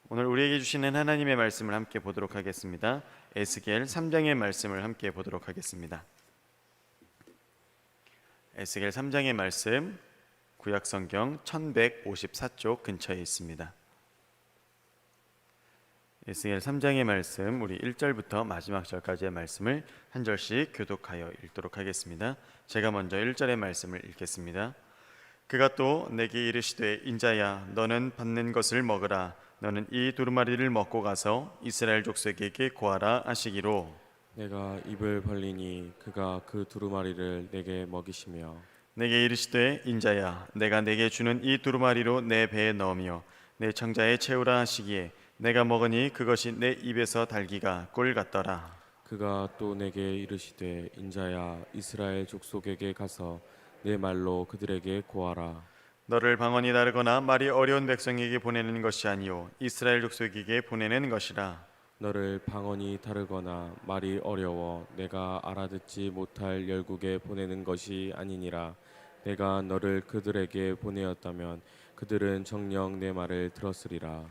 오늘 우리에게 주시는 하나님의 말씀을 함께 보도록 하겠습니다. 에스겔 3장의 말씀을 함께 보도록 하겠습니다. 에스겔 3장의 말씀, 구약성경 1154쪽 근처에 있습니다. 에스겔 3장의 말씀, 우리 1절부터 마지막 절까지의 말씀을 한 절씩 교독하여 읽도록 하겠습니다. 제가 먼저 1절의 말씀을 읽겠습니다. 그가 또 내게 이르시되 인자야 너는 받는 것을 먹으라. 너는 이 두루마리를 먹고 가서 이스라엘 족속에게 고하라 하시기로. 내가 입을 벌리니 그가 그 두루마리를 내게 먹이시며 내게 이르시되 인자야 내가 내게 주는 이 두루마리로 내 배에 넣으며 내 청자에 채우라 하시기에 내가 먹으니 그것이 내 입에서 달기가 꿀 같더라. 그가 또 내게 이르시되 인자야 이스라엘 족속에게 가서 내 말로 그들에게 고하라. 너를 방언이 다르거나 말이 어려운 백성에게 보내는 것이 아니요 이스라엘 족속에게 보내는 것이라. 너를 방언이 다르거나 말이 어려워 내가 알아듣지 못할 열국에 보내는 것이 아니니라. 내가 너를 그들에게 보내었다면 그들은 정녕 내 말을 들었으리라.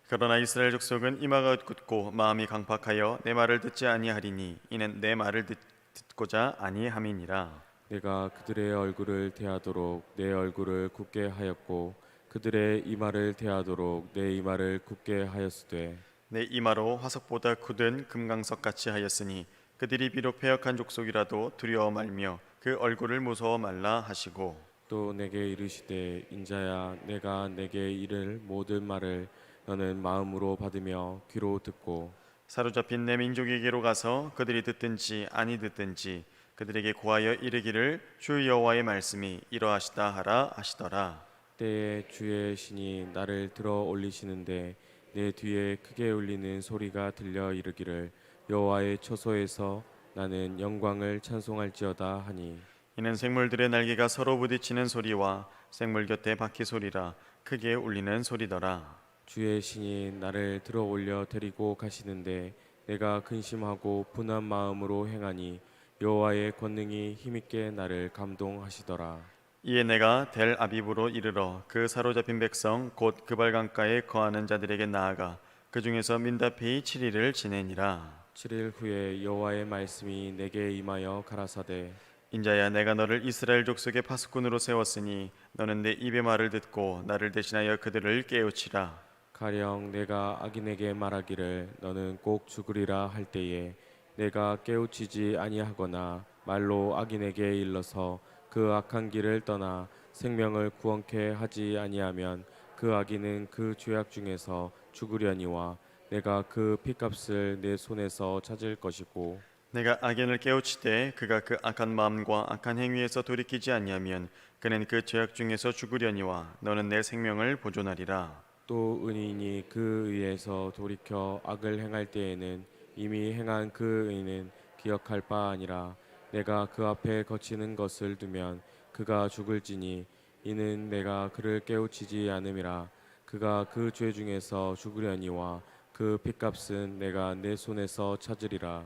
그러나 이스라엘 족속은 이마가 굳고 마음이 강팍하여 내 말을 듣지 아니하리니 이는 내 말을 듣고자 아니함이니라. 내가 그들의 얼굴을 대하도록 내 얼굴을 굳게 하였고 그들의 이마를 대하도록 내 이마를 굳게 하였으되 내 이마로 화석보다 굳은 금강석 같이 하였으니 그들이 비록 패역한 족속이라도 두려워 말며 그 얼굴을 무서워 말라 하시고. 또 내게 이르시되 인자야 내가 내게 이를 모든 말을 너는 마음으로 받으며 귀로 듣고 사로잡힌 내 민족에게로 가서 그들이 듣든지 아니 듣든지 그들에게 고하여 이르기를 주 여호와의 말씀이 이러하시다 하라 하시더라. 때에 주의 신이 나를 들어 올리시는데 내 뒤에 크게 울리는 소리가 들려 이르기를 여호와의 처소에서 나는 영광을 찬송할지어다 하니 이는 생물들의 날개가 서로 부딪히는 소리와 생물 곁에 바퀴 소리라 크게 울리는 소리더라. 주의 신이 나를 들어 올려 데리고 가시는데 내가 근심하고 분한 마음으로 행하니 여호와의 권능이 힘있게 나를 감동하시더라. 이에 내가 델 아비브로 이르러 그 사로잡힌 백성 곧 그발강가에 거하는 자들에게 나아가 그 중에서 민다페이 7일을 지내니라. 7일 후에 여호와의 말씀이 내게 임하여 가라사대 인자야 내가 너를 이스라엘 족속의 파수꾼으로 세웠으니 너는 내 입의 말을 듣고 나를 대신하여 그들을 깨우치라. 가령 내가 악인에게 말하기를 너는 꼭 죽으리라 할 때에 내가 깨우치지 아니하거나 말로 악인에게 일러서 그 악한 길을 떠나 생명을 구원케 하지 아니하면 그 악인은 그 죄악 중에서 죽으려니와 내가 그 핏값을 내 손에서 찾을 것이고 내가 악인을 깨우치되 그가 그 악한 마음과 악한 행위에서 돌이키지 아니하면 그는 그 죄악 중에서 죽으려니와 너는 내 생명을 보존하리라. 또 의인이 그 의에서 돌이켜 악을 행할 때에는 이미 행한 그 의는 기억할 바 아니라 내가 그 앞에 거치는 것을 두면 그가 죽을지니 이는 내가 그를 깨우치지 않음이라. 그가 그 죄 중에서 죽으려니와 그 핏값은 내가 내 손에서 찾으리라.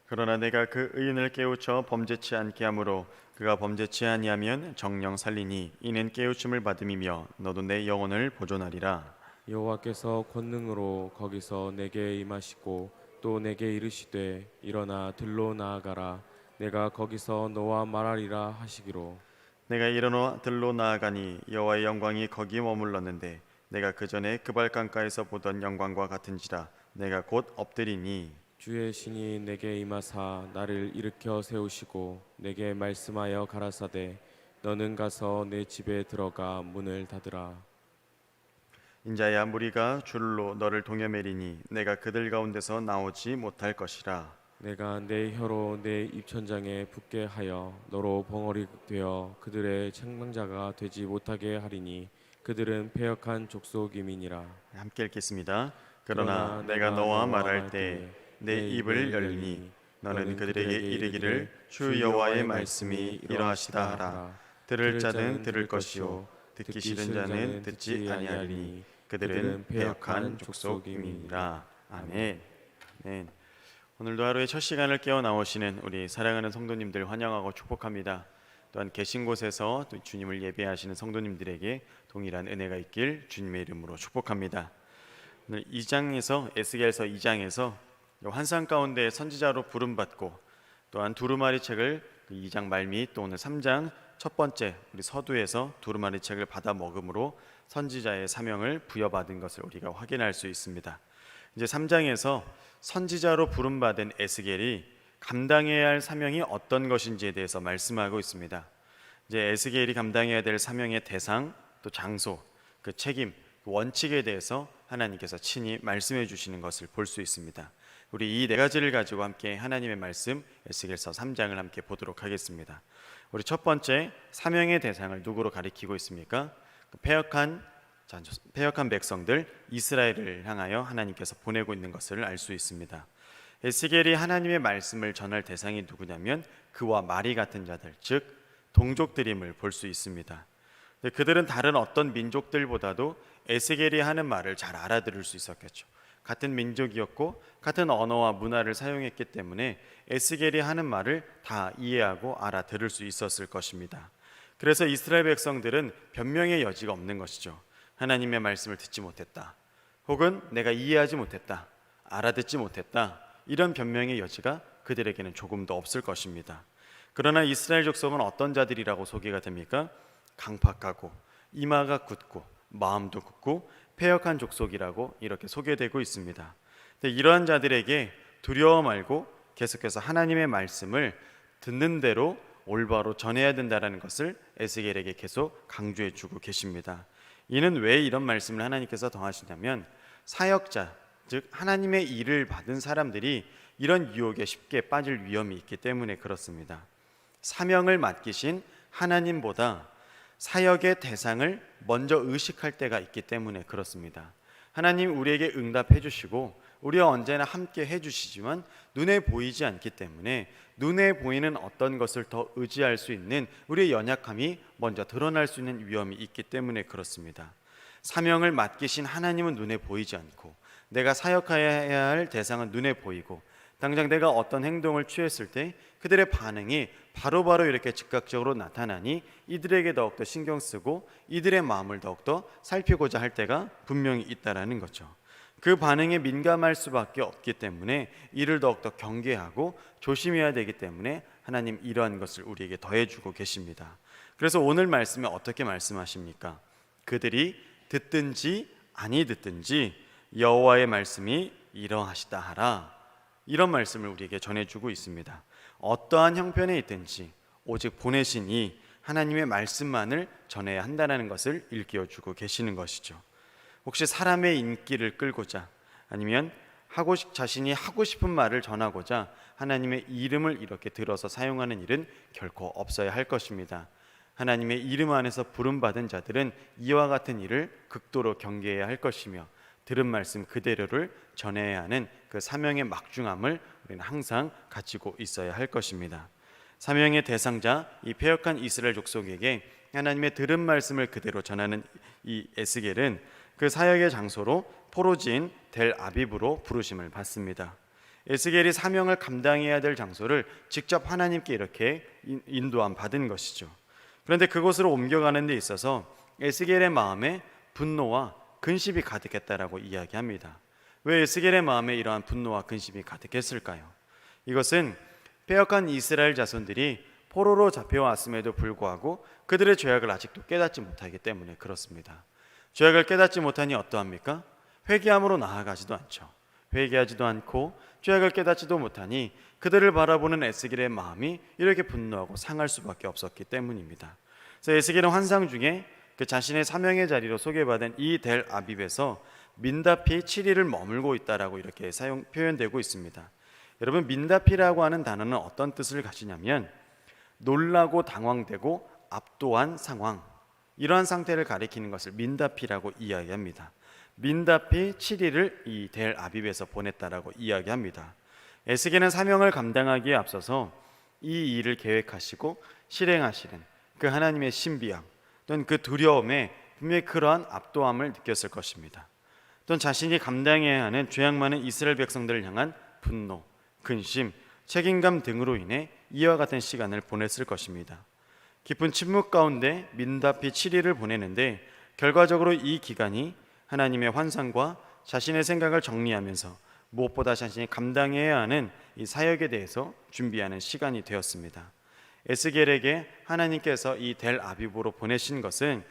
그러나 내가 그 의인을 깨우쳐 범죄치 않게 하므로 그가 범죄치 아니하면 정령 살리니 이는 깨우침을 받음이며 너도 내 영혼을 보존하리라. 여호와께서 권능으로 거기서 내게 임하시고 또 내게 이르시되 일어나 들로 나아가라. 내가 거기서 너와 말하리라 하시기로. 내가 일어나 들로 나아가니 여호와의 영광이 거기 머물렀는데 내가 그 전에 그발강가에서 보던 영광과 같은지라 내가 곧 엎드리니. 주의 신이 내게 임하사 나를 일으켜 세우시고 내게 말씀하여 가라사대 너는 가서 내 집에 들어가 문을 닫으라. 인자야 무리가 줄로 너를 동여매리니 내가 그들 가운데서 나오지 못할 것이라. 내가 내 혀로 내 입천장에 붙게 하여 너로 벙어리 되어 그들의 책망자가 되지 못하게 하리니 그들은 패역한 족속임이니라. 함께 읽겠습니다. 그러나 내가 너와 말할 때 내 입을 열리니 너는 그들에게 이르기를 주 여호와의 말씀이 이러하시다 하라. 들을 자는 들을 것이요 듣기 싫은 자는 듣지 아니하리니 그들은 패역한 족속임이니라. 아멘. 네. 오늘도 하루의 첫 시간을 깨어 나오시는 우리 사랑하는 성도님들 환영하고 축복합니다. 또한 계신 곳에서 또 주님을 예배하시는 성도님들에게 동일한 은혜가 있길 주님의 이름으로 축복합니다. 오늘 2장에서 에스겔서 2장에서 환상 가운데 선지자로 부름받고 또한 두루마리 책을 2장 말미 또 오늘 3장 첫 번째 우리 서두에서 두루마리 책을 받아 먹음으로 선지자의 사명을 부여받은 것을 우리가 확인할 수 있습니다. 이제 3장에서 선지자로 부름받은 에스겔이 감당해야 할 사명이 어떤 것인지에 대해서 말씀하고 있습니다. 이제 에스겔이 감당해야 될 사명의 대상, 또 장소, 그 책임, 그 원칙에 대해서 하나님께서 친히 말씀해 주시는 것을 볼 수 있습니다. 우리 이 네 가지를 가지고 함께 하나님의 말씀 에스겔서 3장을 함께 보도록 하겠습니다. 우리 첫 번째 사명의 대상을 누구로 가리키고 있습니까? 그 패역한 백성들 이스라엘을 향하여 하나님께서 보내고 있는 것을 알 수 있습니다. 에스겔이 하나님의 말씀을 전할 대상이 누구냐면 그와 말이 같은 자들, 즉 동족들임을 볼 수 있습니다. 그들은 다른 어떤 민족들보다도 에스겔이 하는 말을 잘 알아들을 수 있었겠죠. 같은 민족이었고 같은 언어와 문화를 사용했기 때문에 에스겔이 하는 말을 다 이해하고 알아들을 수 있었을 것입니다. 그래서 이스라엘 백성들은 변명의 여지가 없는 것이죠. 하나님의 말씀을 듣지 못했다, 혹은 내가 이해하지 못했다, 알아듣지 못했다, 이런 변명의 여지가 그들에게는 조금도 없을 것입니다. 그러나 이스라엘 족속은 어떤 자들이라고 소개가 됩니까? 강팍하고 이마가 굳고 마음도 굳고 패역한 족속이라고 이렇게 소개되고 있습니다. 이러한 자들에게 두려워 말고 계속해서 하나님의 말씀을 듣는 대로 올바로 전해야 된다는 것을 에스겔에게 계속 강조해 주고 계십니다. 이는 왜 이런 말씀을 하나님께서 더하시냐면 사역자, 즉 하나님의 일을 받은 사람들이 이런 유혹에 쉽게 빠질 위험이 있기 때문에 그렇습니다. 사명을 맡기신 하나님보다 사역의 대상을 먼저 의식할 때가 있기 때문에 그렇습니다. 하나님 우리에게 응답해 주시고 우리와 언제나 함께 해 주시지만 눈에 보이지 않기 때문에 눈에 보이는 어떤 것을 더 의지할 수 있는 우리의 연약함이 먼저 드러날 수 있는 위험이 있기 때문에 그렇습니다. 사명을 맡기신 하나님은 눈에 보이지 않고 내가 사역해야 할 대상은 눈에 보이고 당장 내가 어떤 행동을 취했을 때 그들의 반응이 바로바로 이렇게 즉각적으로 나타나니 이들에게 더욱더 신경 쓰고 이들의 마음을 더욱더 살피고자 할 때가 분명히 있다라는 거죠. 그 반응에 민감할 수밖에 없기 때문에 이를 더욱더 경계하고 조심해야 되기 때문에 하나님 이러한 것을 우리에게 더해주고 계십니다. 그래서 오늘 말씀에 어떻게 말씀하십니까? 그들이 듣든지 아니 듣든지 여호와의 말씀이 이러하시다 하라, 이런 말씀을 우리에게 전해주고 있습니다. 어떠한 형편에 있든지 오직 보내신 이 하나님의 말씀만을 전해야 한다는 것을 일깨워주고 계시는 것이죠. 혹시 사람의 인기를 끌고자 아니면 자신이 하고 싶은 말을 전하고자 하나님의 이름을 이렇게 들어서 사용하는 일은 결코 없어야 할 것입니다. 하나님의 이름 안에서 부름받은 자들은 이와 같은 일을 극도로 경계해야 할 것이며 들은 말씀 그대로를 전해야 하는 그 사명의 막중함을 우리는 항상 가지고 있어야 할 것입니다. 사명의 대상자 이 패역한 이스라엘 족속에게 하나님의 들은 말씀을 그대로 전하는 이 에스겔은 그 사역의 장소로 포로지인 델 아비브로 부르심을 받습니다. 에스겔이 사명을 감당해야 될 장소를 직접 하나님께 이렇게 인도함 받은 것이죠. 그런데 그곳으로 옮겨가는 데 있어서 에스겔의 마음에 분노와 근심이 가득했다라고 이야기합니다. 왜 에스겔의 마음에 이러한 분노와 근심이 가득했을까요? 이것은 패역한 이스라엘 자손들이 포로로 잡혀왔음에도 불구하고 그들의 죄악을 아직도 깨닫지 못하기 때문에 그렇습니다. 죄악을 깨닫지 못하니 어떠합니까? 회개함으로 나아가지도 않죠. 회개하지도 않고 죄악을 깨닫지도 못하니 그들을 바라보는 에스겔의 마음이 이렇게 분노하고 상할 수밖에 없었기 때문입니다. 그래서 에스겔은 환상 중에 그 자신의 사명의 자리로 소개받은 이 델 아빕에서 민다피 7일을 머물고 있다라고 이렇게 표현되고 있습니다. 여러분, 민다피라고 하는 단어는 어떤 뜻을 가지냐면 놀라고 당황되고 압도한 상황, 이러한 상태를 가리키는 것을 민다피라고 이야기합니다. 민다피 7일을 이 델 아빕에서 보냈다라고 이야기합니다. 에스겔은 사명을 감당하기에 앞서서 이 일을 계획하시고 실행하시는 그 하나님의 신비함 또는 그 두려움에 분명히 그러한 압도함을 느꼈을 것입니다. 또는 자신이 감당해야 하는 죄악 많은 이스라엘 백성들을 향한 분노, 근심, 책임감 등으로 인해 이와 같은 시간을 보냈을 것입니다. 깊은 침묵 가운데 민다피 7일을 보내는데 결과적으로 이 기간이 하나님의 환상과 자신의 생각을 정리하면서 무엇보다 자신이 감당해야 하는 이 사역에 대해서 준비하는 시간이 되었습니다. 에스겔에게 하나님께서 이 델 아비브로 보내신 것은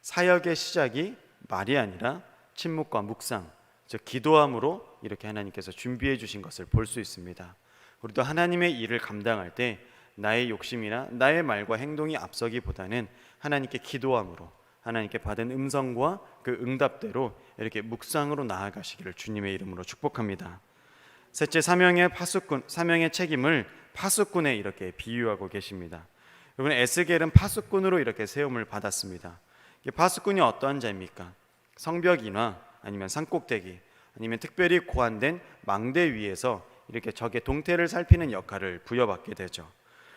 사역의 시작이 말이 아니라 침묵과 묵상, 즉 기도함으로 이렇게 하나님께서 준비해 주신 것을 볼 수 있습니다. 우리도 하나님의 일을 감당할 때 나의 욕심이나 나의 말과 행동이 앞서기보다는 하나님께 기도함으로 하나님께 받은 음성과 그 응답대로 이렇게 묵상으로 나아가시기를 주님의 이름으로 축복합니다. 셋째, 사명의 책임을 파수꾼에 이렇게 비유하고 계십니다. 여러분, 에스겔은 파수꾼으로 이렇게 세움을 받았습니다. 파수꾼이 어떠한 자입니까? 성벽이나 아니면 산꼭대기, 아니면 특별히 고안된 망대 위에서 이렇게 적의 동태를 살피는 역할을 부여받게 되죠.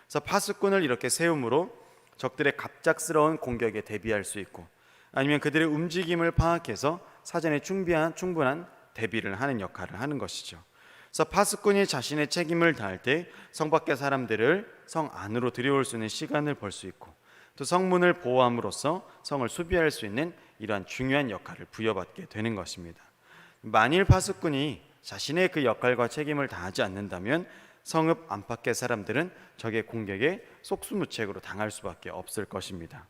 그래서 파수꾼을 이렇게 세움으로 적들의 갑작스러운 공격에 대비할 수 있고, 아니면 그들의 움직임을 파악해서 사전에 충분한 대비를 하는 역할을 하는 것이죠. 그래서 파수꾼이 자신의 책임을 다할 때 성 밖의 사람들을 성 안으로 들여올 수 있는 시간을 벌 수 있고, 또 성문을 보호함으로써 성을 수비할 수 있는 이러한 중요한 역할을 부여받게 되는 것입니다. 만일 파수꾼이 자신의 그 역할과 책임을 다하지 않는다면 성읍 안팎의 사람들은 적의 공격에 속수무책으로 당할 수밖에 없을 것입니다.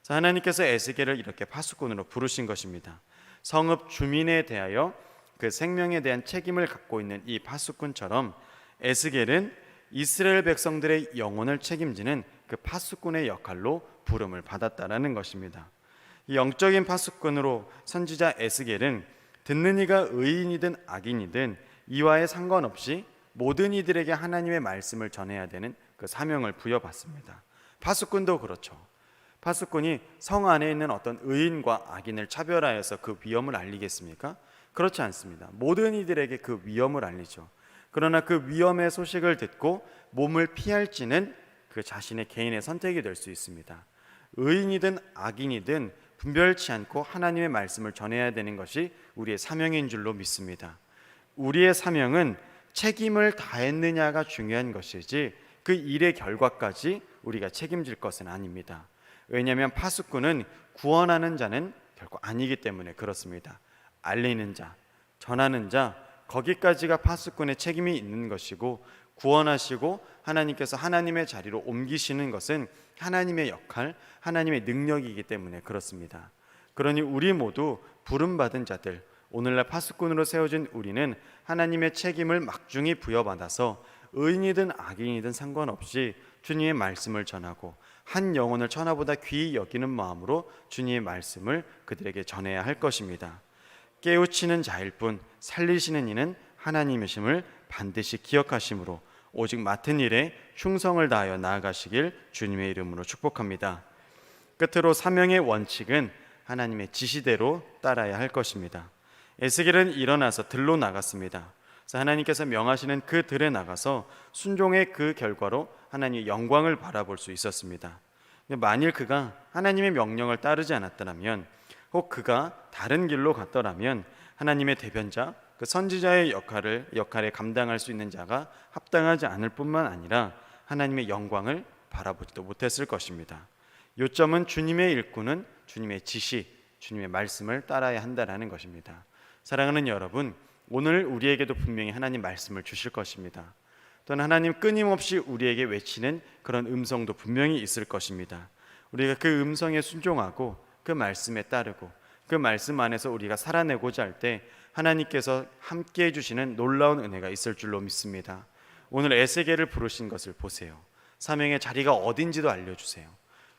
하나님께서 에스겔을 이렇게 파수꾼으로 부르신 것입니다. 성읍 주민에 대하여 그 생명에 대한 책임을 갖고 있는 이 파수꾼처럼 에스겔은 이스라엘 백성들의 영혼을 책임지는 그 파수꾼의 역할로 부름을 받았다라는 것입니다. 이 영적인 파수꾼으로 선지자 에스겔은 듣는 이가 의인이든 악인이든 이와에 상관없이 모든 이들에게 하나님의 말씀을 전해야 되는 그 사명을 부여받습니다. 파수꾼도 그렇죠. 파수꾼이 성 안에 있는 어떤 의인과 악인을 차별하여서 그 위험을 알리겠습니까? 그렇지 않습니다. 모든 이들에게 그 위험을 알리죠. 그러나 그 위험의 소식을 듣고 몸을 피할지는 그 자신의 개인의 선택이 될 수 있습니다. 의인이든 악인이든 분별치 않고 하나님의 말씀을 전해야 되는 것이 우리의 사명인 줄로 믿습니다. 우리의 사명은 책임을 다했느냐가 중요한 것이지 그 일의 결과까지 우리가 책임질 것은 아닙니다. 왜냐하면 파수꾼은 구원하는 자는 결코 아니기 때문에 그렇습니다. 알리는 자, 전하는 자, 거기까지가 파수꾼의 책임이 있는 것이고, 구원하시고 하나님께서 하나님의 자리로 옮기시는 것은 하나님의 역할, 하나님의 능력이기 때문에 그렇습니다. 그러니 우리 모두 부름받은 자들, 오늘날 파수꾼으로 세워진 우리는 하나님의 책임을 막중히 부여받아서 의인이든 악인이든 상관없이 주님의 말씀을 전하고 한 영혼을 천하보다 귀히 여기는 마음으로 주님의 말씀을 그들에게 전해야 할 것입니다. 깨우치는 자일 뿐 살리시는 이는 하나님이심을 반드시 기억하심으로 오직 맡은 일에 충성을 다하여 나아가시길 주님의 이름으로 축복합니다. 끝으로 사명의 원칙은 하나님의 지시대로 따라야 할 것입니다. 에스겔은 일어나서 들로 나갔습니다. 그래서 하나님께서 명하시는 그 들에 나가서 순종의 그 결과로 하나님의 영광을 바라볼 수 있었습니다. 만일 그가 하나님의 명령을 따르지 않았더라면, 혹 그가 다른 길로 갔더라면 하나님의 대변자, 그 선지자의 역할에 감당할 수 있는 자가 합당하지 않을 뿐만 아니라 하나님의 영광을 바라보지도 못했을 것입니다. 요점은 주님의 일꾼은 주님의 지시, 주님의 말씀을 따라야 한다는 것입니다. 사랑하는 여러분, 오늘 우리에게도 분명히 하나님 말씀을 주실 것입니다. 또는 하나님 끊임없이 우리에게 외치는 그런 음성도 분명히 있을 것입니다. 우리가 그 음성에 순종하고 그 말씀에 따르고 그 말씀 안에서 우리가 살아내고자 할 때 하나님께서 함께해 주시는 놀라운 은혜가 있을 줄로 믿습니다. 오늘 에스겔을 부르신 것을 보세요. 사명의 자리가 어딘지도 알려주세요.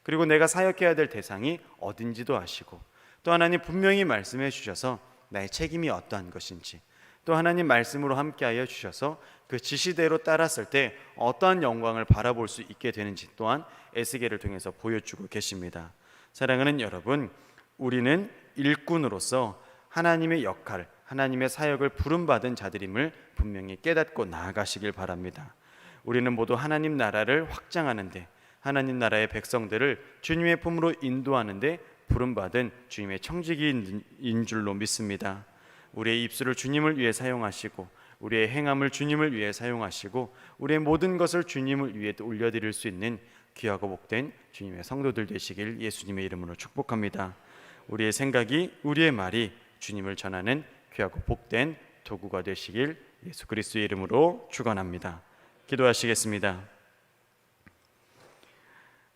그리고 내가 사역해야 될 대상이 어딘지도 아시고, 또 하나님 분명히 말씀해 주셔서 나의 책임이 어떠한 것인지, 또 하나님 말씀으로 함께하여 주셔서 그 지시대로 따랐을 때 어떠한 영광을 바라볼 수 있게 되는지 또한 에스겔을 통해서 보여주고 계십니다. 사랑하는 여러분, 우리는 일꾼으로서 하나님의 역할, 하나님의 사역을 부름받은 자들임을 분명히 깨닫고 나아가시길 바랍니다. 우리는 모두 하나님 나라를 확장하는데, 하나님 나라의 백성들을 주님의 품으로 인도하는데 부름받은 주님의 청지기인 줄로 믿습니다. 우리의 입술을 주님을 위해 사용하시고, 우리의 행함을 주님을 위해 사용하시고, 우리의 모든 것을 주님을 위해 올려드릴 수 있는 귀하고 복된 주님의 성도들 되시길 예수님의 이름으로 축복합니다. 우리의 생각이, 우리의 말이 주님을 전하는 귀하고 복된 도구가 되시길 예수 그리스도의 이름으로 축원합니다. 기도하시겠습니다.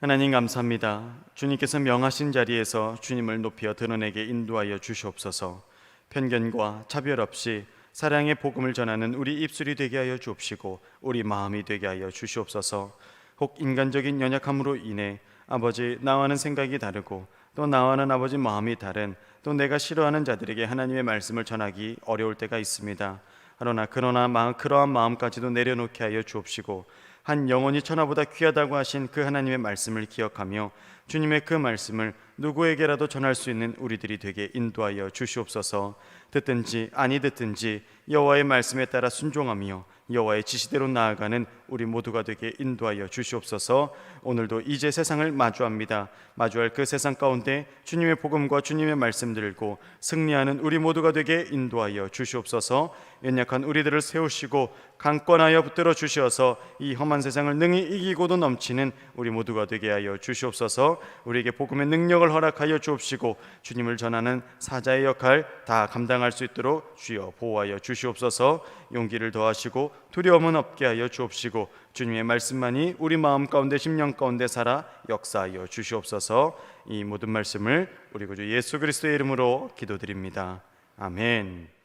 하나님 감사합니다. 주님께서 명하신 자리에서 주님을 높여 드러내게 인도하여 주시옵소서. 편견과 차별 없이 사랑의 복음을 전하는 우리 입술이 되게 하여 주옵시고 우리 마음이 되게 하여 주시옵소서. 혹 인간적인 연약함으로 인해 아버지 나와는 생각이 다르고 또 나와는 아버지 마음이 다른 또 내가 싫어하는 자들에게 하나님의 말씀을 전하기 어려울 때가 있습니다. 그러나 그러한 마음까지도 내려놓게 하여 주옵시고 한 영혼이 천하보다 귀하다고 하신 그 하나님의 말씀을 기억하며 주님의 그 말씀을 누구에게라도 전할 수 있는 우리들이 되게 인도하여 주시옵소서. 듣든지 아니 듣든지 여호와의 말씀에 따라 순종하며 여호와의 지시대로 나아가는 우리 모두가 되게 인도하여 주시옵소서. 오늘도 이제 세상을 마주할 그 세상 가운데 주님의 복음과 주님의 말씀 들고 승리하는 우리 모두가 되게 인도하여 주시옵소서. 연약한 우리들을 세우시고 강권하여 붙들어 주시어서 이 험한 세상을 능히 이기고도 넘치는 우리 모두가 되게 하여 주시옵소서. 우리에게 복음의 능력을 허락하여 주옵시고 주님을 전하는 사자의 역할 다 감당할 수 있도록 주여 보호하여 주시옵소서. 용기를 더하시고 두려움은 없게 하여 주옵시고 주님의 말씀만이 우리 마음 가운데 심령 가운데 살아 역사하여 주시옵소서. 이 모든 말씀을 우리 구주 예수 그리스도의 이름으로 기도드립니다. 아멘.